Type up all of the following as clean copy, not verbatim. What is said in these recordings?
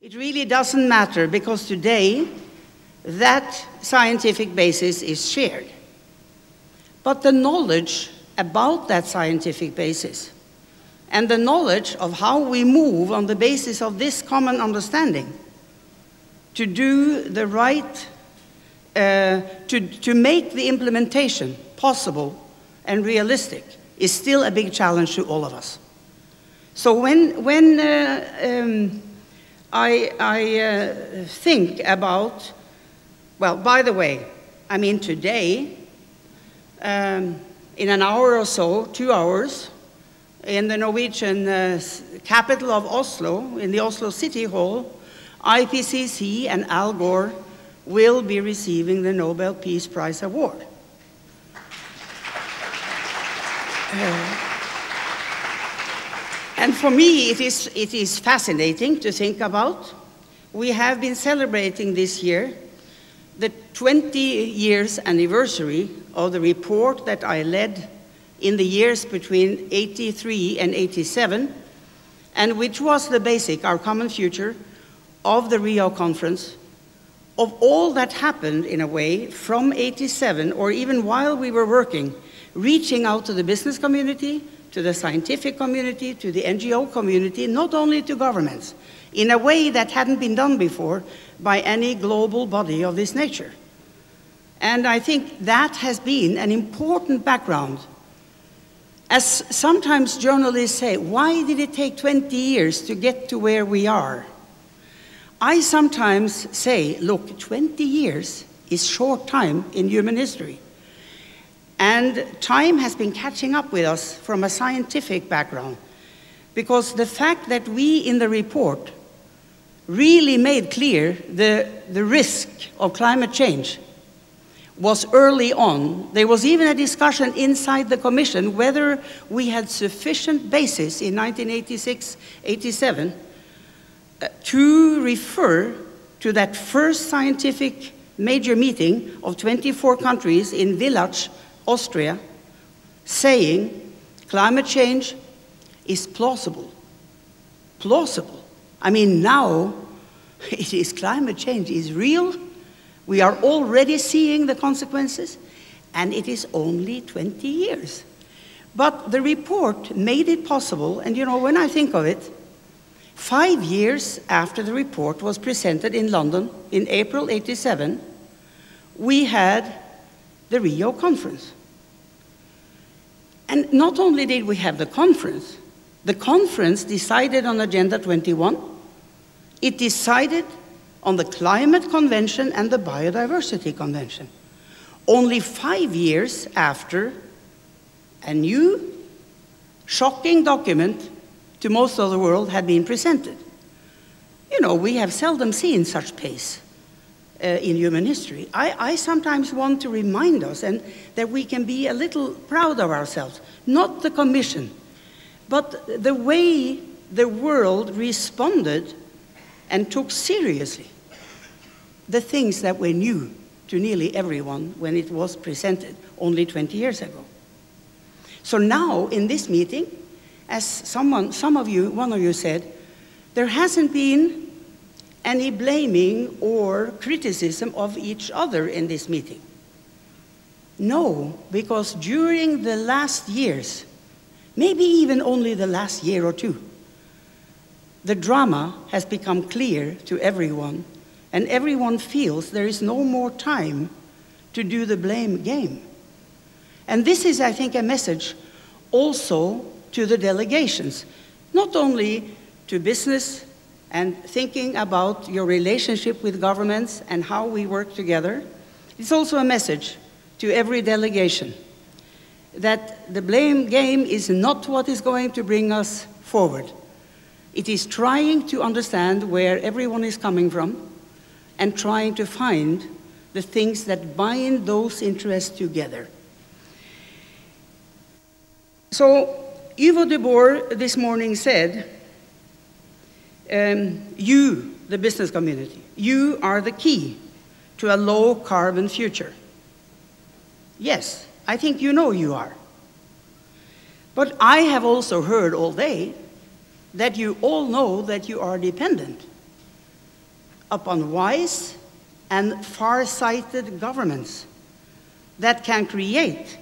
It really doesn't matter because today that scientific basis is shared. But the knowledge about that scientific basis and the knowledge of how we move on the basis of this common understanding to do the right, to make the implementation possible and realistic is still a big challenge to all of us. So when I think about, well, by the way, I mean today, in an hour or so, 2 hours, in the Norwegian capital of Oslo, in the Oslo City Hall, IPCC and Al Gore will be receiving the Nobel Peace Prize Award. And for me, it is fascinating to think about. We have been celebrating this year the 20 years anniversary of the report that I led in the years between 83 and 87, and which was the basic, our common future, of the Rio Conference, of all that happened in a way from 87, or even while we were working, reaching out to the business community, to the scientific community, to the NGO community, not only to governments, in a way that hadn't been done before by any global body of this nature. And I think that has been an important background. As sometimes journalists say, why did it take 20 years to get to where we are? I sometimes say, look, 20 years is short time in human history. And time has been catching up with us from a scientific background, because the fact that we in the report really made clear the risk of climate change was early on. There was even a discussion inside the Commission whether we had sufficient basis in 1986-87 to refer to that first scientific major meeting of 24 countries in Villach, Austria, saying climate change is plausible. Plausible. I mean, now it is climate change is real. We are already seeing the consequences, and it is only 20 years. But the report made it possible, and you know, when I think of it, 5 years after the report was presented in London in April '87, we had the Rio Conference. And not only did we have the conference decided on Agenda 21, it decided on the Climate Convention and the Biodiversity Convention. Only 5 years after a new, shocking document to most of the world had been presented. You know, we have seldom seen such pace in human history. I sometimes want to remind us and that we can be a little proud of ourselves, not the Commission, but the way the world responded and took seriously the things that were new to nearly everyone when it was presented only 20 years ago. So now in this meeting, as one of you said, there hasn't been any blaming or criticism of each other in this meeting. No, because during the last years, maybe even only the last year or two, the drama has become clear to everyone, and everyone feels there is no more time to do the blame game. And this is, I think, a message also to the delegations, not only to business and thinking about your relationship with governments and how we work together. It's also a message to every delegation that the blame game is not what is going to bring us forward. It is trying to understand where everyone is coming from and trying to find the things that bind those interests together. So, Yvo de Boer this morning said, you, the business community, you are the key to a low-carbon future. Yes, I think you know you are. But I have also heard all day that you all know that you are dependent upon wise and far-sighted governments that can create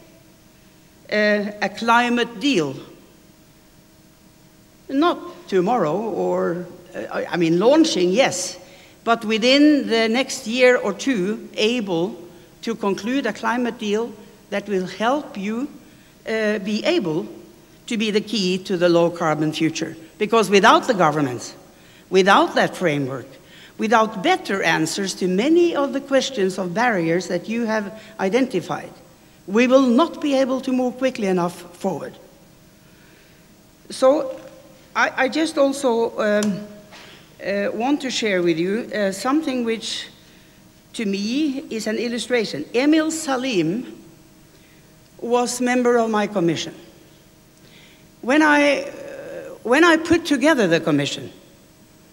a climate deal. Not tomorrow or, I mean, launching, yes, but within the next year or two, able to conclude a climate deal that will help you be able to be the key to the low-carbon future. Because without the governments, without that framework, without better answers to many of the questions of barriers that you have identified, we will not be able to move quickly enough forward. So I just also want to share with you something which, to me, is an illustration. Emil Salim was member of my commission. When I put together the commission,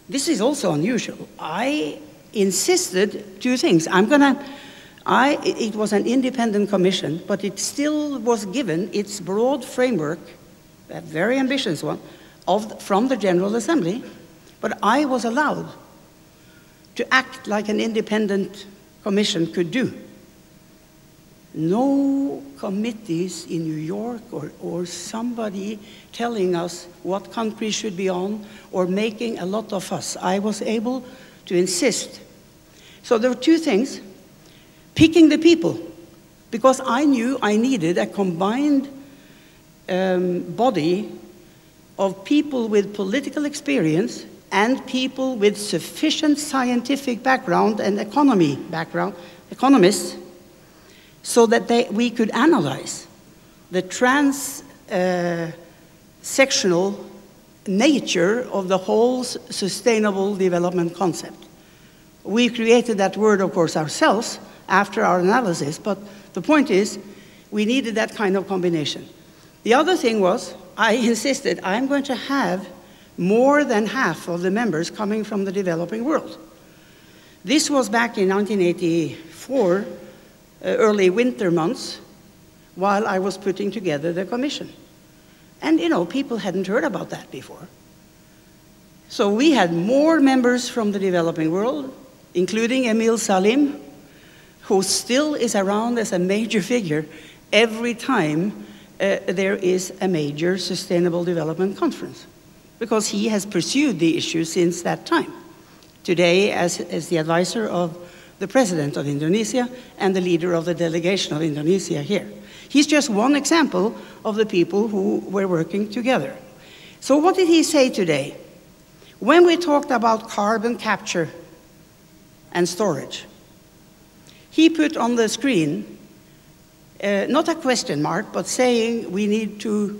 this is also unusual. I insisted two things. It was an independent commission, but it still was given its broad framework, a very ambitious one, from the General Assembly, but I was allowed to act like an independent commission could do. No committees in New York or somebody telling us what countries should be on or making a lot of fuss. I was able to insist. So there were two things. Picking the people, because I knew I needed a combined body of people with political experience and people with sufficient scientific background and economists, so that we could analyze the trans-sectional nature of the whole sustainable development concept. We created that word, of course, ourselves after our analysis, but the point is, we needed that kind of combination. The other thing was, I insisted, I'm going to have more than half of the members coming from the developing world. This was back in 1984, early winter months, while I was putting together the commission. And, you know, people hadn't heard about that before. So we had more members from the developing world, including Emil Salim, who still is around as a major figure every time there is a major sustainable development conference, because he has pursued the issue since that time. Today, as the advisor of the president of Indonesia and the leader of the delegation of Indonesia here. He's just one example of the people who were working together. So what did he say today? When we talked about carbon capture and storage, he put on the screen, not a question mark, but saying we need to,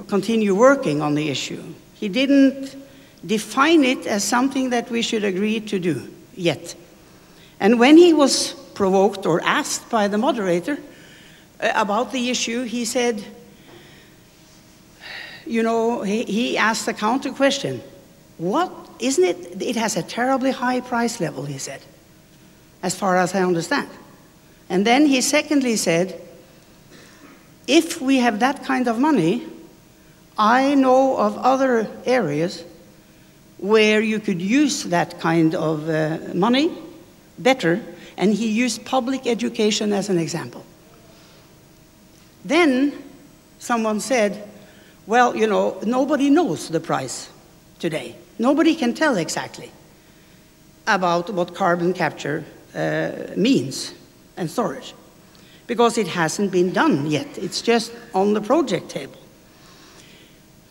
continue working on the issue. He didn't define it as something that we should agree to do yet. And when he was provoked or asked by the moderator about the issue, he said, he asked a counter question. What, isn't it, it has a terribly high price level, he said, as far as I understand. And then he secondly said, if we have that kind of money, I know of other areas where you could use that kind of money better, and he used public education as an example. Then someone said, well, nobody knows the price today. Nobody can tell exactly about what carbon capture means and storage, because it hasn't been done yet. It's just on the project table.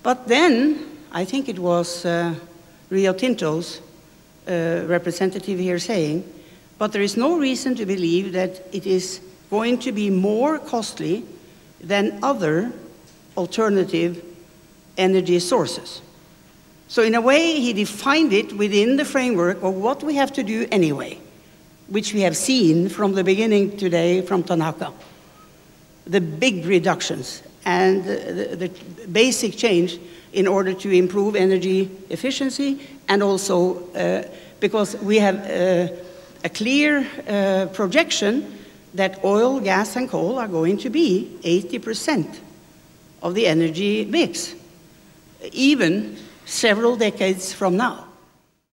But then, I think it was Rio Tinto's representative here saying, but there is no reason to believe that it is going to be more costly than other alternative energy sources. So in a way, he defined it within the framework of what we have to do anyway, which we have seen from the beginning today from Tanaka. The big reductions and the basic change in order to improve energy efficiency, and also because we have a clear projection that oil, gas, and coal are going to be 80% of the energy mix, even several decades from now.